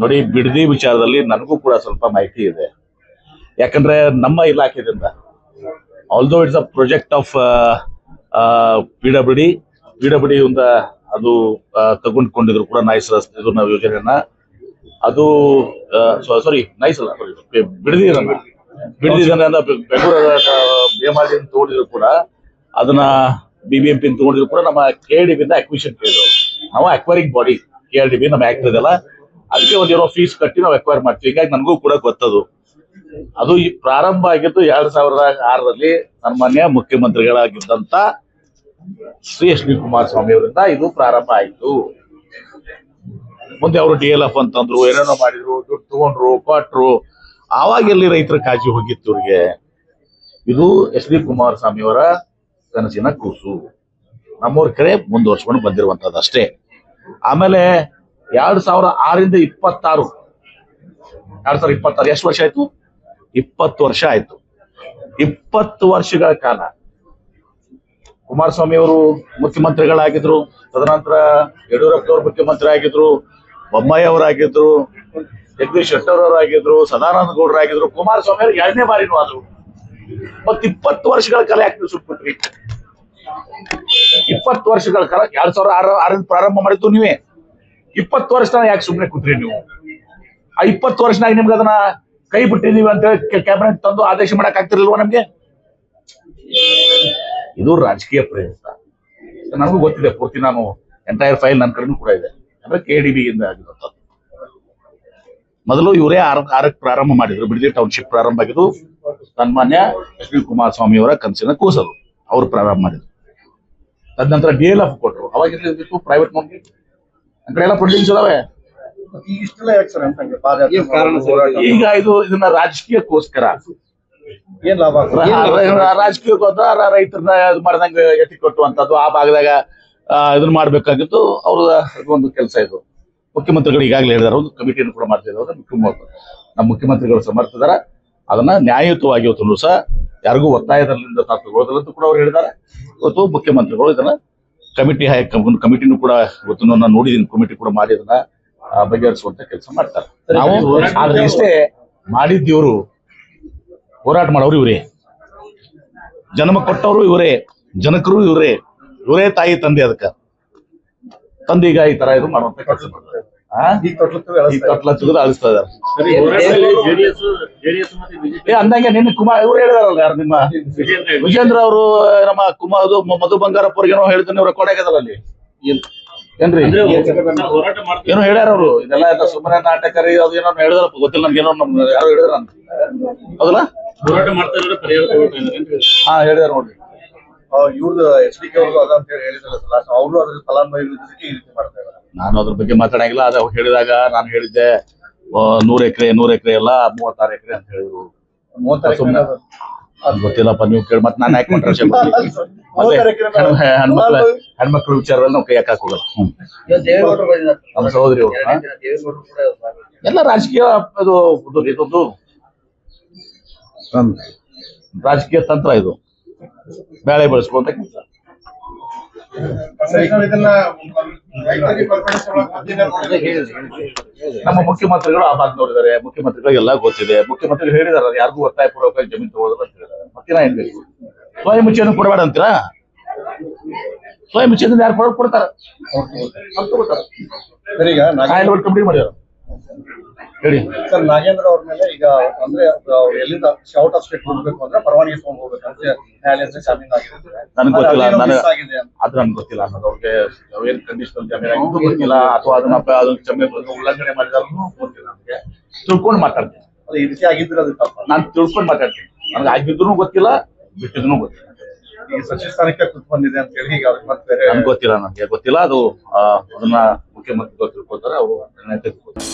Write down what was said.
ನೋಡಿ, ಬಿಡದಿ ವಿಚಾರದಲ್ಲಿ ನನಗೂ ಕೂಡ ಸ್ವಲ್ಪ ಮಾಹಿತಿ ಇದೆ. ಯಾಕಂದ್ರೆ ನಮ್ಮ ಇಲಾಖೆಯಿಂದ although it's a project of PWD ಇಂದ ಅದು ತಗೊಂಡ್ಕೊಂಡಿದ್ರು ಕೂಡ ನೈಸ್ ರಸ್ತೆ ಯೋಜನೆಯನ್ನ. ಅದು ಸಾರಿ ನೈಸ್ ಅಲ್ಲ, ಬಿಡದಿ ಬೆಂಗಳೂರು BMRD ತಗೊಂಡಿದ್ರು ಕೂಡ ಅದನ್ನ BBMP ತಗೊಂಡಿದ್ರು ಕೂಡ ನಮ್ಮ KRDB ಇಂದ ಅಕ್ವಿಷನ್ ಕೇಳಿದ್ರು. ನಾವು ಅಕ್ವೈರಿಂಗ್ ಬಾಡಿ KRDB ನಮ್ಮ ಆಕ್ಟ್ ಇದೆಲ್ಲ, ಅದಕ್ಕೆ ಒಂದೇನೋ ಫೀಸ್ ಕಟ್ಟಿ ನಾವು ಅಕ್ವೈರ್ ಮಾಡ್ತೀವಿ. ಹೀಗಾಗಿ ನನಗೂ ಕೂಡ ಗೊತ್ತದು. ಅದು ಪ್ರಾರಂಭ ಆಗಿದ್ದು 2006ರಲ್ಲಿ ಸನ್ಮಾನ್ಯ ಮುಖ್ಯಮಂತ್ರಿಗಳಾಗಿದ್ದಂತ ಶ್ರೀ HD ಕುಮಾರಸ್ವಾಮಿ ಅವರಿಂದ ಇದು ಪ್ರಾರಂಭ ಆಯಿತು. ಮುಂದೆ ಅವರು DLF ಅಂತಂದ್ರು, ಏನೇನೋ ಮಾಡಿದ್ರು, ದುಡ್ಡು ತಗೊಂಡ್ರು, ಕೊಟ್ರು. ಆವಾಗ ಎಲ್ಲಿ ರೈತರ ಕಾಳಜಿ ಹೋಗಿತ್ತು ಇವ್ರಿಗೆ? ಇದು HD ಕುಮಾರಸ್ವಾಮಿ ಅವರ ಕನಸಿನ ಕೂಸು. ನಮ್ಮವ್ರ ಕಡೆ ಮುಂದುವರ್ಸ್ಕೊಂಡು ಬಂದಿರುವಂತದ್ದು ಅಷ್ಟೇ. ಆಮೇಲೆ 2006ರಿಂದ 2026 ಎಷ್ಟು ವರ್ಷ ಆಯ್ತು? 20 ವರ್ಷ ಆಯ್ತು. 20 ವರ್ಷಗಳ ಕಾಲ ಕುಮಾರಸ್ವಾಮಿ ಅವರು ಮುಖ್ಯಮಂತ್ರಿಗಳಾಗಿದ್ರು. ತದನಂತರ ಯಡಿಯೂರಪ್ಪನವರು ಮುಖ್ಯಮಂತ್ರಿ ಆಗಿದ್ರು, ಬೊಮ್ಮಾಯಿ ಅವರಾಗಿದ್ರು, ಜಗದೀಶ್ ಶೆಟ್ಟರ್ ಅವರಾಗಿದ್ರು, ಸದಾನಂದ ಗೌಡರಾಗಿದ್ರು. ಕುಮಾರಸ್ವಾಮಿ ಅವರು 2ನೇ ಬಾರಿನೂ ಆದ್ರು. ಮತ್ 20 ವರ್ಷಗಳ ಕಾಲ ಯಾಕೆ ನೀವು ಸುಟ್ಬಿಟ್ರಿ? 20 ವರ್ಷಗಳ ಕಾಲ 2006ರಿಂದ ಪ್ರಾರಂಭ ಮಾಡಿದ್ದು ನೀವೇ. 20 ವರ್ಷ ಯಾಕೆ ಸುಮ್ಮನೆ ಕೂತ್ರಿ ನೀವು? ಆ 20 ವರ್ಷನಾಗ ನಿಮ್ಗೆ ಅದನ್ನ ಕೈ ಬಿಟ್ಟಿದೀವಿ ಅಂತ ಹೇಳಿ ಕ್ಯಾಬಿನೆಟ್ ತಂದು ಆದೇಶ ಮಾಡಕ್ ಆಗ್ತಿರ್ಲಿಲ್ವಾ ನಮ್ಗೆ? ಇದು ರಾಜಕೀಯ ಪ್ರಯತ್ನ. ನನಗೂ ಗೊತ್ತಿದೆ ಪೂರ್ತಿ. ನಾನು ಎಂಟೈರ್ ಫೈಲ್ ನನ್ನ ಕಡೆನೂ ಕೂಡ ಇದೆ. ಅಂದ್ರೆ KRDB ಇಂದ ಆಗಿರುವಂತದ್ದು. ಮೊದಲು ಇವರೇ 6ಕ್ಕೆ ಪ್ರಾರಂಭ ಮಾಡಿದ್ರು. ಬಿಡದಿ ಟೌನ್ಶಿಪ್ ಪ್ರಾರಂಭ ಆಗಿದ್ದು ಸನ್ಮಾನ್ಯ HD ಕುಮಾರಸ್ವಾಮಿ ಅವರ ಕನಸಿನ ಕೂಸರು. ಅವ್ರು ಪ್ರಾರಂಭ ಮಾಡಿದ್ರು. ತದನಂತರ DLF ಕೊಟ್ರು. ಅವಾಗ ಇರ್ಲಿತ್ತು ಪ್ರೈವೇಟ್ ಕಂಪ್ನಿ. ಆ ಕಡೆ ಎಲ್ಲ ಪ್ರೊಸೀಡಿಂಗ್ಸ್ ಇದಾವೆ. ಈಗ ಇದನ್ನ ರಾಜಕೀಯಕ್ಕೋಸ್ಕರ ರಾಜಕೀಯಕ್ಕೋಸ್ಕರ ರೈತರನ್ನ ಇದು ಮಾಡ್ದಂಗೆ ಎತ್ತಿ ಕೊಟ್ಟುವಂತದ್ದು. ಆ ಭಾಗದಾಗ ಇದನ್ನ ಮಾಡ್ಬೇಕಾಗಿತ್ತು. ಅವ್ರ ಒಂದು ಕೆಲಸ ಇದು. ಮುಖ್ಯಮಂತ್ರಿಗಳು ಈಗಾಗಲೇ ಹೇಳಿದಾರೆ, ಒಂದು ಕಮಿಟಿಯನ್ನು ಕೂಡ ಮಾಡ್ತಿದ್ದಾರೆ. ನಮ್ಮ ಮುಖ್ಯಮಂತ್ರಿಗಳು ಸಮರ್ಥಿದಾರ. ಅದನ್ನ ನ್ಯಾಯಯುತವಾಗಿ ಇವತ್ತು ಸಹ ಯಾರಿಗೂ ಒತ್ತಾಯದಲ್ಲಿಂದ ತಗೊಳ್ಳೋದಿಲ್ಲಂತೂ ಕೂಡ ಅವ್ರು ಹೇಳಿದ್ದಾರೆ. ಇವತ್ತು ಮುಖ್ಯಮಂತ್ರಿಗಳು ಇದನ್ನ ಕಮಿಟಿನೂ ಕೂಡ ಇವತ್ತು ನಾನು ನೋಡಿದೀನಿ. ಕಮಿಟಿ ಕೂಡ ಮಾಡಿ ಇದನ್ನ ಬಗೆಹರಿಸುವಂತ ಕೆಲಸ ಮಾಡ್ತಾರೆ. ನಾವು ಆದ್ರೆ ಇಷ್ಟೇ ಮಾಡಿದ್ದೀವ್ರು. ಹೋರಾಟ ಮಾಡೋರು ಇವರೇ, ಜನ್ಮ ಕೊಟ್ಟವರು ಇವರೇ, ಜನಕರು ಇವರೇ ತಾಯಿ ತಂದೆ. ಅದಕ್ಕ ತಂದೀಗ ಈ ತರ ಇದು ಮಾಡುವಂತ ಕೆಲಸ ಮಾಡ್ತಾರೆ. ಅಳಿಸ್ತಾ ಇದಾರೆ. ಅಂದಂಗೆ ನಿನ್ನ ಕುಮಾರ್ ಇವ್ರು ಹೇಳಿದಾರಲ್ಲ, ಯಾರು ನಿಮ್ಮ ವಿಜೇಂದ್ರ ಅವರು, ನಮ್ಮ ಮಧು ಬಂಗಾರಪ್ಪ ಅವ್ರಿಗೇನೋ ಹೇಳಿದ್ರೆ ಇವ್ರ ಕೊಡಗದಲ್ಲ ಅಲ್ಲಿ ಏನ್ರಿ ಏನೋ ಹೇಳ್ಯಾರ ಅವರು. ಇದೆಲ್ಲ ಸುಮ್ಮನೆ ನಾಟಕರಿ ಅದು ಏನೋ ಹೇಳಿದಾರಪ್ಪ, ಗೊತ್ತಿಲ್ಲ ನಮ್ಗೇನೋ. ಯಾರು ಹೇಳಿದಾರ ಅಂತ ಹೌದಲ್ಲ? ಹಾ ಹೇಳಿದಾರ ನೋಡ್ರಿ. ಇವ್ರದ್ದು HDK ಅವ್ರದ್ದು ಅದ ಅಂತ ಹೇಳಿ ಹೇಳಿದ್ರಲ್ಲ, ಅವರು ಅದ್ರ ಫಲಾನುಭವಿಗಳಿಗೆ ಈ ರೀತಿ ಮಾಡ್ತಾ ಇದ್ದಾರೆ. ನಾನು ಅದ್ರ ಬಗ್ಗೆ ಮಾತಾಡಂಗಿಲ್ಲ. ಅದು ಹೇಳಿದಾಗ ನಾನು ಹೇಳಿದ್ದೆ 100 ಎಕರೆ ಎಲ್ಲ 36 ಎಕರೆ ಅಂತ ಹೇಳಿದ್ರು. 36 ಅದು ಗೊತ್ತಿಲ್ಲಪ್ಪ, ನೀವು ಕೇಳಿ. ಮತ್ತೆ ನಾನು ಯಾಕೆ ಮಾಡ್ರೆ ಹೆಣ್ಮಕ್ಳು ವಿಚಾರದಲ್ಲಿ ನಾವು ಕೈ ಹಾಕಕ್ ಹೋಗಲ್ಲ. ನಮ್ಮ ಸಹೋದರಿ ಅವರು ಎಲ್ಲ ರಾಜಕೀಯ ಇದೊಂದು ರಾಜಕೀಯ ತಂತ್ರ. ಇದು ಬೇಳೆ ಬೆಳೆಸ್ಕೊಂತ ಕೆಲಸ. ನಮ್ಮ ಮುಖ್ಯಮಂತ್ರಿಗಳು ಆ ಭಾಗದವರಿದ್ದಾರೆ. ಮುಖ್ಯಮಂತ್ರಿಗಳಿಗೆಲ್ಲ ಗೊತ್ತಿದೆ. ಮುಖ್ಯಮಂತ್ರಿಗಳು ಹೇಳಿದಾರೆ ಯಾರಿಗೂ ಒತ್ತಾಯ ಪೂರ್ವಕ ಜಮೀನು ತಗೊಳ್ಳೋದಿಲ್ಲ ಅಂತ ಹೇಳಿದಾರೆ. ಮತ್ತಿನ ಏನ್ ಬೇಕು? ಸ್ವಯಂ ಇಚ್ಛೆಯನ್ನು ಕೊಡಬೇಡ ಅಂತೀರಾ? ಸ್ವಯಂ ಇಚ್ಛೆಯಿಂದ ಯಾರು ಕೊಡ್ತಾರ? ಕಂಪ್ಲೀಟ್ ಮಾಡ್ಯಾರ ಹೇಳಿ ಸರ್. ನಾಗೇಂದ್ರ ಅವ್ರ ಮೇಲೆ ಈಗ ಅಂದ್ರೆ ಎಲ್ಲಿಂದ ಔಟ್ ಆಫ್ ಸ್ಟೇಟ್ ಹೋಗ್ಬೇಕು ಅಂದ್ರೆ ಪರವಾನಗಿ ತಗೊಂಡು ಹೋಗ್ಬೇಕಂತ ನ್ಯಾಯಾಲಯದ ಜಾಮೀನು ಆಗಿದೆ. ನನಗೆ ಗೊತ್ತಿಲ್ಲ. ಅದು ನನ್ಗೆ ಗೊತ್ತಿಲ್ಲ ಅನ್ನೋದು. ಅವ್ರಿಗೆ ಏನ್ ಕಂಡೀಷನಲ್ ಜಾಮೀನು ಆಗಿದ್ದು ಗೊತ್ತಿಲ್ಲ, ಅಥವಾ ಅದನ್ನ ಜಮೀನು ಉಲ್ಲಂಘನೆ ಮಾಡಿದಾರೂ ಗೊತ್ತಿಲ್ಲ. ನನಗೆ ತಿಳ್ಕೊಂಡು ಮಾತಾಡ್ತೀನಿ. ಅದು ಈ ರೀತಿ ಆಗಿದ್ರೆ ಅದು ತಪ್ಪ. ನಾನು ತಿಳ್ಕೊಂಡು ಮಾತಾಡ್ತೀನಿ. ನನಗೆ ಆಗಿದ್ರು ಗೊತ್ತಿಲ್ಲ, ಬಿಟ್ಟಿದ್ರು ಗೊತ್ತಿಲ್ಲ. ಈಗ ಸಚಿವ ಸ್ಥಾನಕ್ಕೆ ಕೂತ್ ಬಂದಿದೆ ಅಂತ ಹೇಳಿ ಈಗ ಅವ್ರಿಗೆ ಮತ್ತೆ ನನ್ಗೆ ಗೊತ್ತಿಲ್ಲ. ಅದು ಅದನ್ನ ಮುಖ್ಯಮಂತ್ರಿಗಳು ತಿಳ್ಕೊತಾರೆ, ಅವರು ನಿರ್ಣಯ ತೆಗೆದುಕೊಳ್ತಾರೆ.